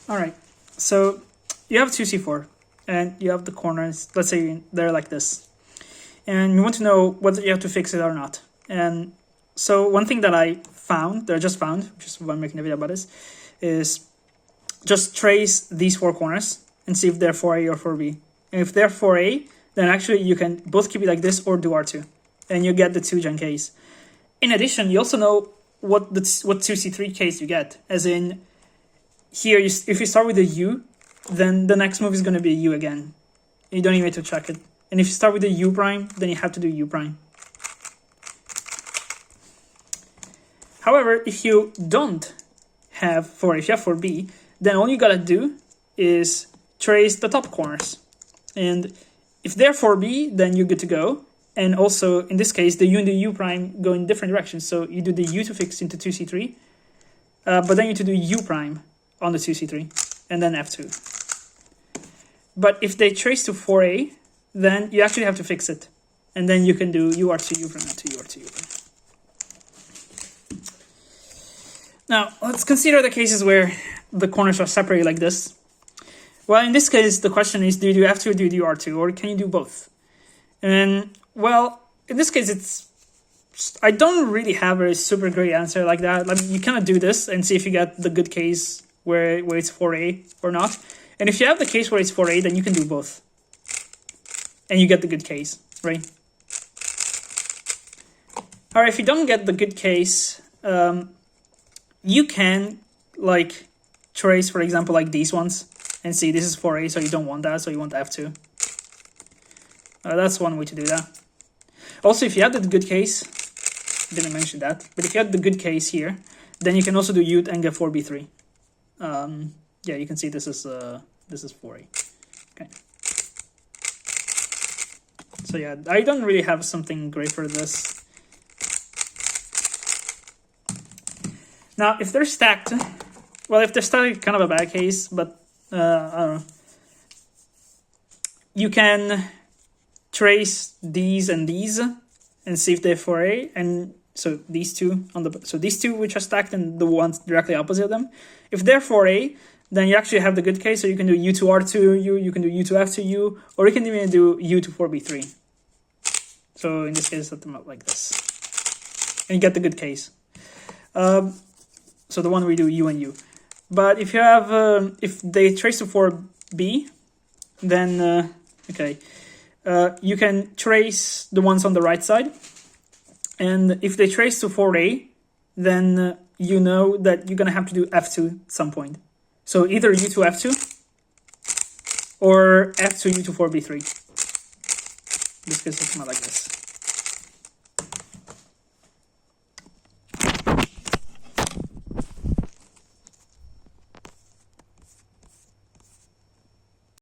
All right, so you have 2c4 and you have the corners, let's say they're like this. And you want to know whether you have to fix it or not. And so one thing that I just found, which is why I'm making a video about this, is just trace these four corners and see if they're 4A or 4B. And if they're 4A, then actually you can both keep it like this or do R2. And you get the 2 gen case. In addition, you also know what 2c3 case you get. As in, here, if you start with a U, then the next move is going to be a U again. You don't even need to check it. And if you start with a U prime, then you have to do U prime. However, if you don't have 4A, if you have 4B, then all you gotta do is trace the top corners. And if they're 4B, then you're good to go. And also, in this case, the U and the U prime go in different directions. So you do the U to fix into 2c3, but then you need to do U prime on the 2c3, and then F2. But if they trace to 4A, then you actually have to fix it. And then you can do UR2, U prime, F2, UR2, U prime. Now, let's consider the cases where the corners are separated like this. Well, in this case, the question is, do you do F2 or do you do R2, or can you do both? And, well, in this case, I don't really have a super great answer like that. Like, you kind of do this and see if you get the good case where it's 4A or not. And if you have the case where it's 4A, then you can do both. And you get the good case, right? All right, if you don't get the good case, you can, like, trace, for example, like these ones. And see, this is 4A, so you don't want that, so you want F2. That's one way to do that. Also, if you have the good case, didn't mention that, but if you have the good case here, then you can also do U and get 4B3. Yeah, you can see this is 4A. Okay. So yeah, I don't really have something great for this. Now, if they're stacked, well, if they're stacked, kind of a bad case, but I don't know. You can trace these and see if they're 4A, and so these two these two which are stacked and the ones directly opposite of them. If they're 4A, then you actually have the good case, so you can do U to R2 U, you can do U to F to U, or you can even do U to 4B3. So in this case, set them up like this, and you get the good case. So the one we do U and U. But if you have, if they trace to 4B, then, you can trace the ones on the right side. And if they trace to 4A, then you know that you're going to have to do F2 at some point. So either U to F2 or F2 U to 4B3. This case, it's not like this.